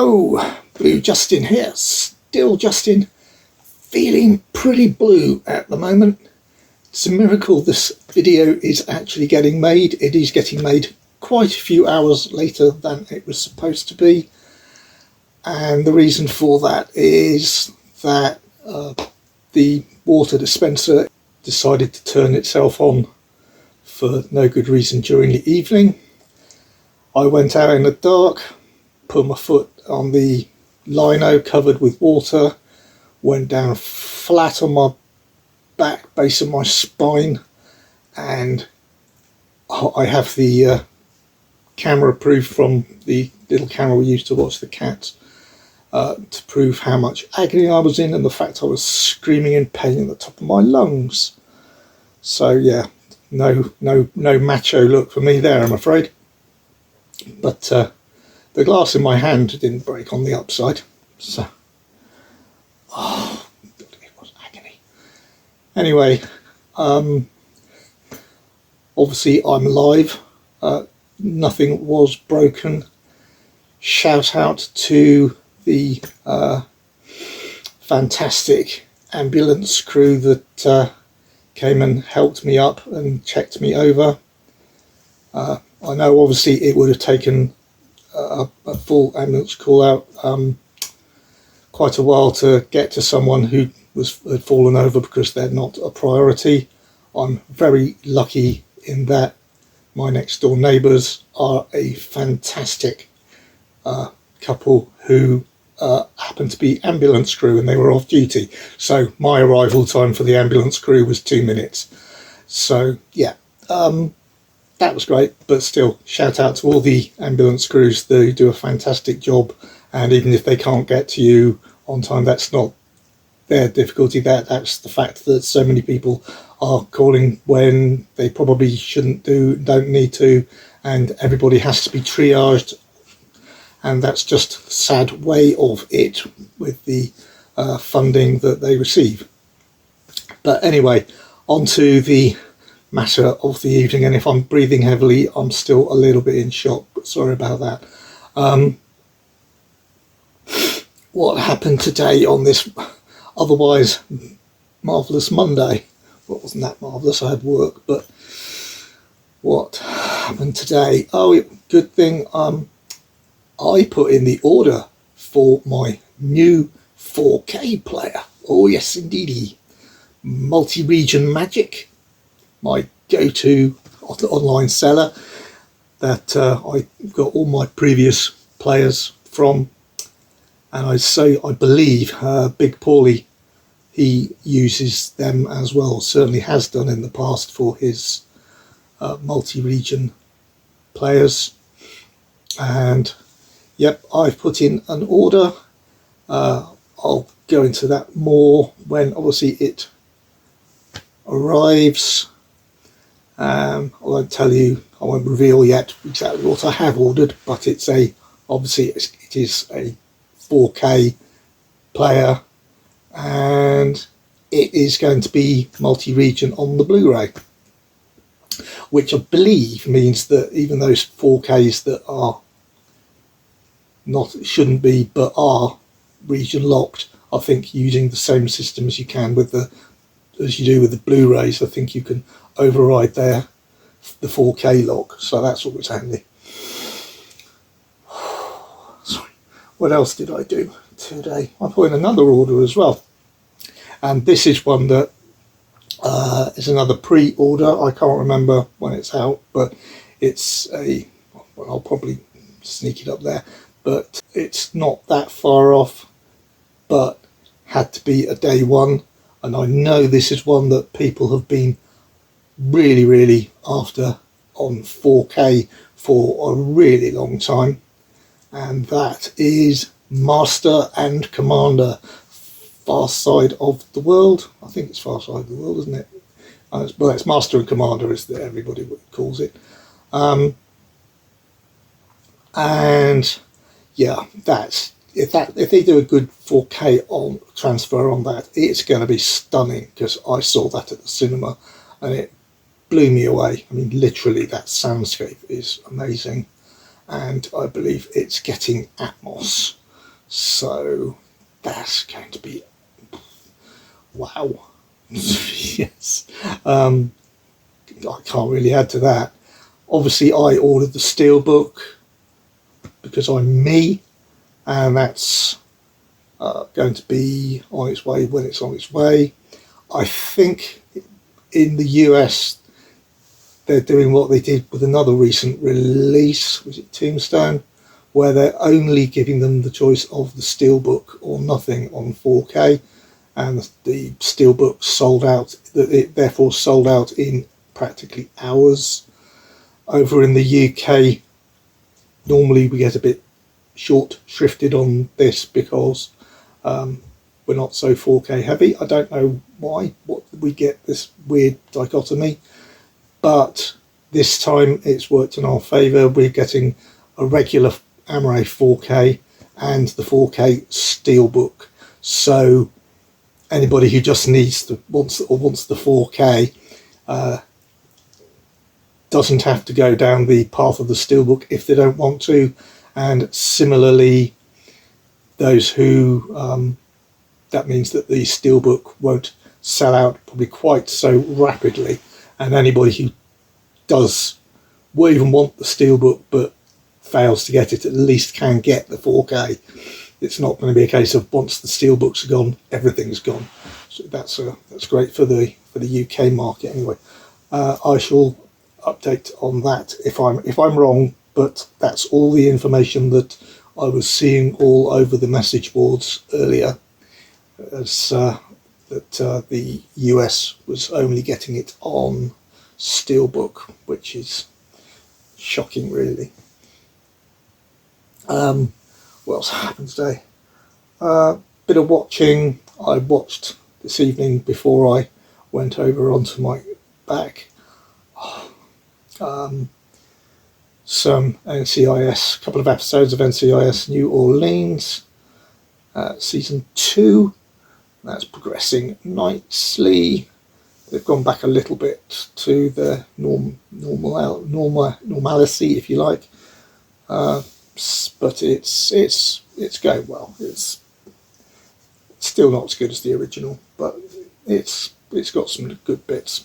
Hello, Blue Justin here, still Justin, feeling pretty blue at the moment. It's a miracle this video is actually getting made. It is getting made quite a few hours later than it was supposed to be, and the reason for that is that the water dispenser decided to turn itself on for no good reason during the evening. I went out in the dark, put my foot on the lino covered with water, went down flat on my back, base of my spine, and I have the camera proof from the little camera we used to watch the cats to prove how much agony I was in and the fact I was screaming in pain at the top of my lungs. So yeah, no macho look for me there, I'm afraid. But the glass in my hand didn't break on the upside, so it was agony. Anyway, obviously I'm alive. Nothing was broken. Shout out to the fantastic ambulance crew that came and helped me up and checked me over. I know obviously it would have taken a full ambulance call out quite a while to get to someone who had fallen over because they're not a priority. I'm very lucky in that my next door neighbours are a fantastic couple who happened to be ambulance crew and they were off duty, so my arrival time for the ambulance crew was 2 minutes. So yeah, that was great, but still, shout out to all the ambulance crews. They do a fantastic job, and even if they can't get to you on time, that's not their difficulty. That's the fact that so many people are calling when they probably don't need to, and everybody has to be triaged, and that's just the sad way of it with the funding that they receive. But anyway, on to the matter of the evening, and if I'm breathing heavily, I'm still a little bit in shock, but sorry about that. What happened today on this otherwise marvellous Monday? Well, it wasn't that marvellous, I had work, but what happened today? Oh, good thing I put in the order for my new 4K player. Oh yes indeedy, multi-region magic, my go-to online seller that I got all my previous players from, and I believe Big Paulie, he uses them as well, certainly has done in the past for his multi-region players. And yep, I've put in an order. I'll go into that more when obviously it arrives. I won't tell you, I won't reveal yet exactly what I have ordered, but it's obviously it is a 4K player, and it is going to be multi-region on the Blu-ray, which I believe means that even those 4Ks that are shouldn't be but are region locked, I think using the same system as you can with as you do with the Blu-rays, I think you can override the 4K lock, so that's always handy. Sorry, what else did I do today? I put in another order as well, and this is one that is another pre-order. I can't remember when it's out, but it's well, I'll probably sneak it up there, but it's not that far off, but had to be a day one, and I know this is one that people have been really after on 4K for a really long time, and that is Master and Commander, Far Side of the World. I think it's Far Side of the World, isn't it? Well, it's Master and Commander is that everybody calls it. And yeah, if they do a good 4K transfer on that, it's going to be stunning, because I saw that at the cinema and it blew me away. I mean, literally, that soundscape is amazing, and I believe it's getting Atmos So that's going to be, wow. Yes. I can't really add to that. Obviously I ordered the steelbook because I'm me, and that's going to be on its way when it's on its way. I think in the US they're doing what they did with another recent release, was it Tombstone, where they're only giving them the choice of the steelbook or nothing on 4K, and the steelbook sold out, it therefore sold out in practically hours. Over in the UK, normally we get a bit short shrifted on this because we're not so 4K heavy. I don't know why, what we get this weird dichotomy, but this time it's worked in our favour. We're getting a regular Amaray 4K and the 4K steelbook. So anybody who just wants the 4K doesn't have to go down the path of the steelbook if they don't want to. And similarly, those who that means that the steelbook won't sell out probably quite so rapidly, and anybody who will even want the steelbook but fails to get it, at least can get the 4K. It's not going to be a case of once the steelbooks are gone, everything's gone. So that's great for the UK market anyway. I shall update on that if I'm wrong, but that's all the information that I was seeing all over the message boards earlier, as that the US was only getting it on steelbook, which is shocking, really. What else happened today? Bit of watching. I watched this evening before I went over onto my back. Some NCIS, a couple of episodes of NCIS New Orleans, season 2. That's progressing nicely. They've gone back a little bit to the normality, if you like, but it's going well. It's still not as good as the original, but it's got some good bits.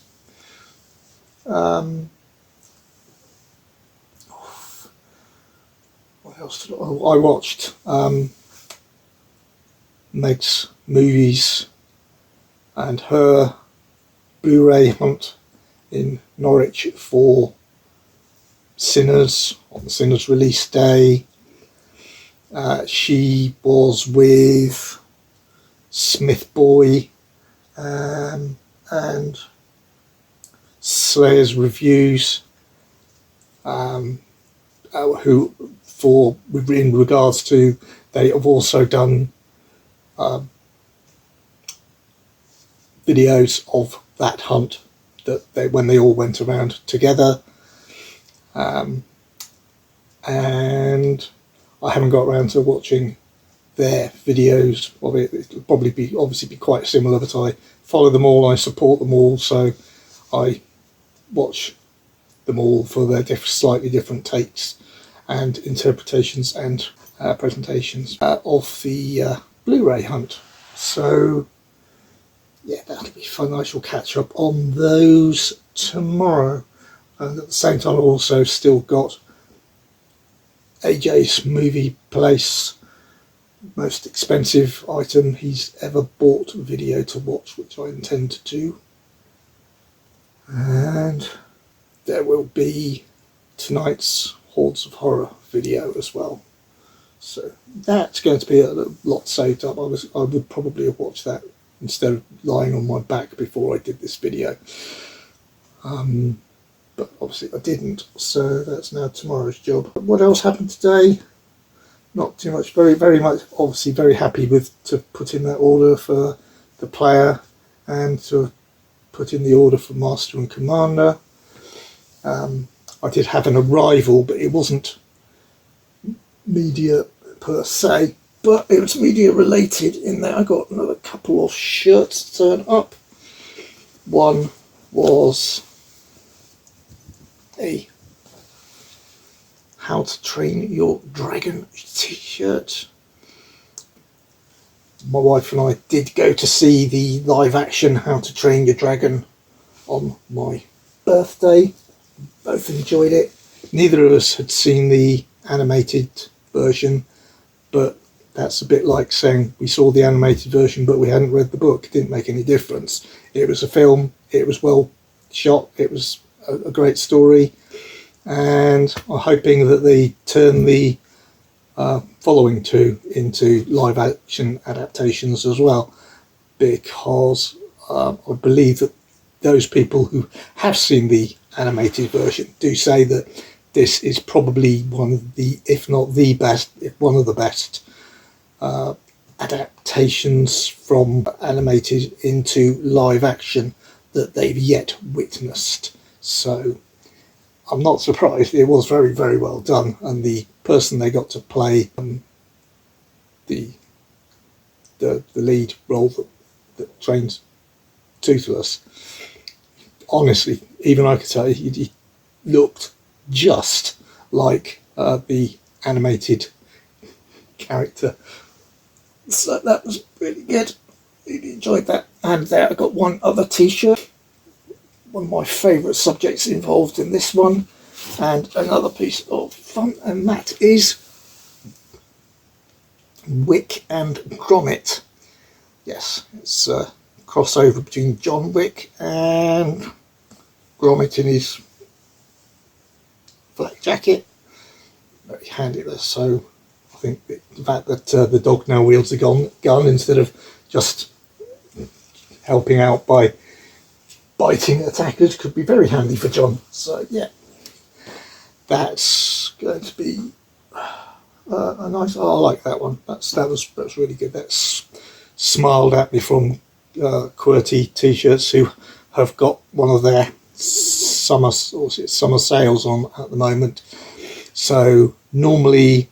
What else did I watched? Megz movies and her Blu-ray hunt in Norwich for Sinners on the Sinners release day. She was with Smith Boy and Slayer's Reviews, who in regards to, they have also done videos of that hunt when they all went around together, and I haven't got around to watching their videos of it. It'll probably obviously be quite similar, but I follow them all, I support them all, so I watch them all for their slightly different takes and interpretations and presentations of the Blu-ray hunt. So yeah, that'll be fun. I shall catch up on those tomorrow, and at the same time I've also still got AJ's movie place, most expensive item he's ever bought video to watch, which I intend to do. And there will be tonight's Hordes of Horror video as well. So that's going to be a lot saved up. I would probably have watched that instead of lying on my back before I did this video. But obviously I didn't, so that's now tomorrow's job. What else happened today? Not too much. Very much, obviously very happy to put in that order for the player and to put in the order for Master and Commander. I did have an arrival, but it wasn't media per se, but it was media related in that I got another couple of shirts to turn up. One was a How to Train Your Dragon t-shirt, My wife and I did go to see the live action How to Train Your Dragon on my birthday. Both enjoyed it. Neither of us had seen the animated version, but that's a bit like saying we saw the animated version but we hadn't read the book. It didn't make any difference. It was a film, it was well shot, it was a great story, and I'm hoping that they turn the following two into live action adaptations as well, because I believe that those people who have seen the animated version do say that this is probably one of the, if not the best, if one of the best adaptations from animated into live action that they've yet witnessed. So I'm not surprised. It was very, very well done, and the person they got to play the lead role that trains Toothless, honestly, even I could tell he looked just like the animated character. So that was really good. Really enjoyed that. And there I got one other t-shirt. One of my favourite subjects involved in this one. And another piece of fun, and that is Wick and Gromit. Yes, it's a crossover between John Wick and Gromit in his black jacket. Very handy there. So I think the fact that the dog now wields a gun instead of just helping out by biting attackers could be very handy for John. So yeah, that's going to be a nice. Oh, I like that one. That was really good. That's smiled at me from QWERTY t-shirts, who have got one of their summer sales on at the moment. So normally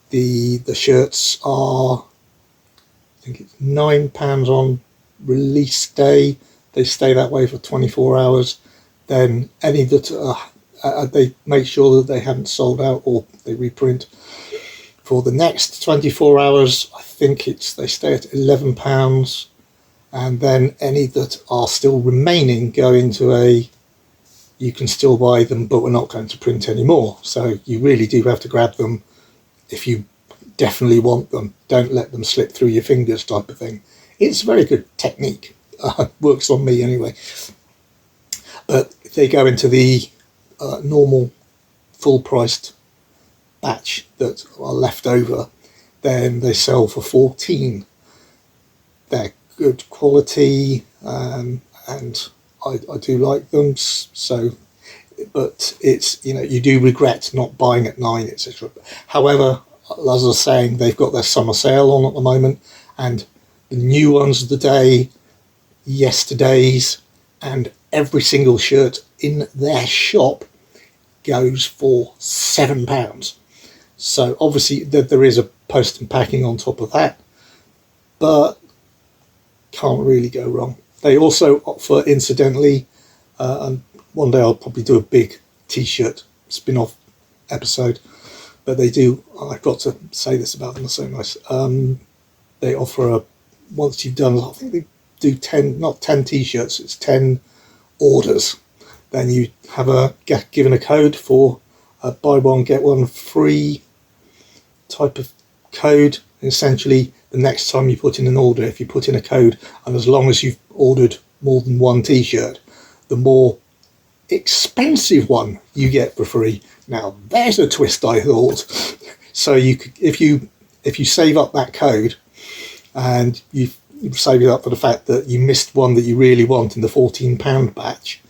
the shirts are, I think it's £9 on release day. They stay that way for 24 hours. Then any that they make sure that they haven't sold out, or they reprint for the next 24 hours. I think they stay at £11, and then any that are still remaining go into you can still buy them, but we're not going to print anymore. So you really do have to grab them if you definitely want them. Don't let them slip through your fingers, type of thing. It's a very good technique. Works on me anyway. But if they go into the normal full-priced batch that are left over, then they sell for 14. They're good quality, and I do like them. So, but it's, you do regret not buying at 9, etc. However, as I was saying, they've got their summer sale on at the moment, and the new ones of the day, yesterday's, and every single shirt in their shop goes for £7. So obviously there is a post and packing on top of that, but can't really go wrong. They also offer, incidentally, and one day I'll probably do a big t-shirt spin-off episode, but they do, I've got to say this about them, they're so nice. They offer once you've done, I think they do 10, not 10 t-shirts, it's 10 orders. Then you have given a code for a buy one get one free type of code. Essentially, the next time you put in an order, if you put in a code, and as long as you've ordered more than one t-shirt, the more expensive one you get for free. Now there's a twist, I thought. So you could, if you save up that code, and you save it up for the fact that you missed one that you really want in the £14 batch,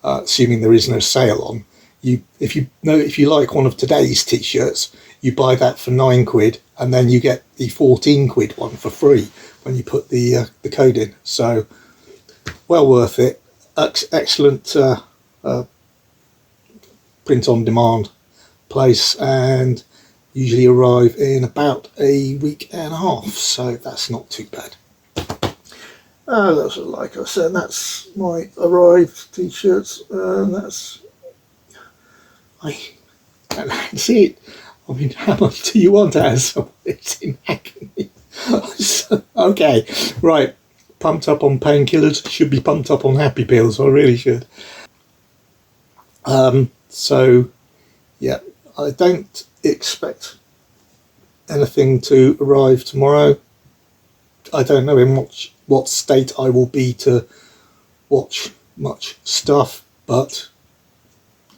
assuming there is no sale on, if you like one of today's t-shirts, you buy that for £9, and then you get the £14 one for free when you put the code in. So well worth it. Excellent print on demand place, and usually arrive in about a week and a half, so that's not too bad. That's, like I said, that's my arrived t-shirts, and that's it. I mean, how much do you want as? It's in agony. Okay, right. Pumped up on painkillers, should be pumped up on happy pills. I really should. So, yeah, I don't expect anything to arrive tomorrow. I don't know in what state I will be to watch much stuff, but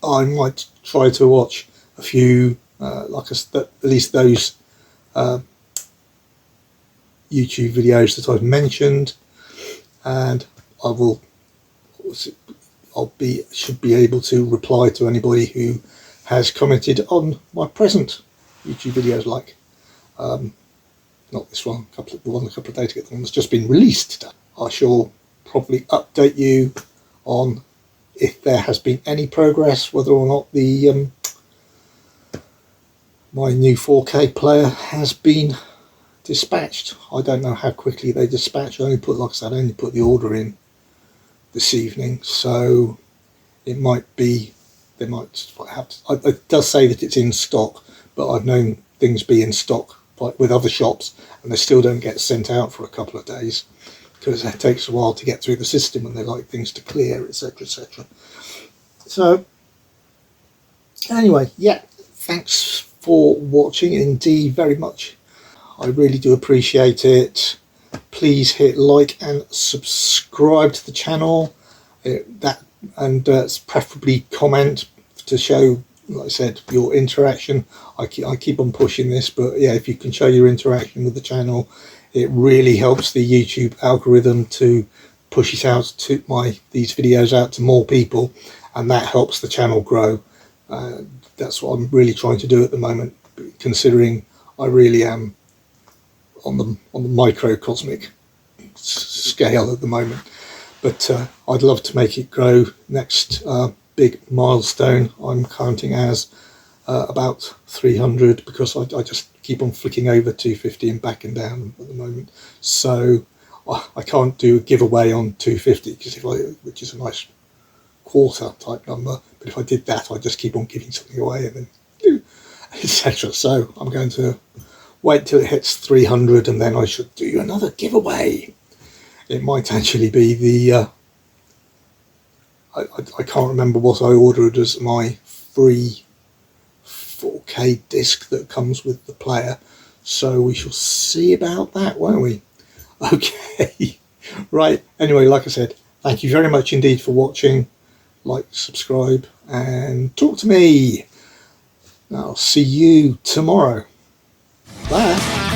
I might try to watch a few, at least those YouTube videos that I've mentioned, and should be able to reply to anybody who has commented on my present YouTube videos, like not this one, the one a couple of days ago, the one that's just been released. I shall probably update you on if there has been any progress, whether or not the my new 4K player has been dispatched. I don't know how quickly they dispatch. Like I said, I only put the order in this evening, so it might be they might have to, it does say that it's in stock, but I've known things be in stock with other shops and they still don't get sent out for a couple of days because it takes a while to get through the system and they like things to clear, etc, etc. So anyway, yeah, thanks for watching indeed very much. I really do appreciate it. Please hit like and subscribe to the channel, and preferably comment to show, like I said, your interaction. I keep on pushing this, but yeah, if you can show your interaction with the channel, it really helps the YouTube algorithm to push it out to these videos out to more people, and that helps the channel grow. That's what I'm really trying to do at the moment, considering I really am on the microcosmic scale at the moment. But I'd love to make it grow. Next big milestone I'm counting as about 300, because I just keep on flicking over 250 and backing down at the moment. So I can't do a giveaway on 250, which is a nice quarter type number. But if I did that, I'd just keep on giving something away and then etc. So I'm going to wait till it hits 300 and then I should do another giveaway. It might actually be the I can't remember what I ordered as my free 4K disc that comes with the player, so we shall see about that, won't we? Okay. Right, anyway, like I said, thank you very much indeed for watching. Like, subscribe and talk to me. I'll see you tomorrow. Bye.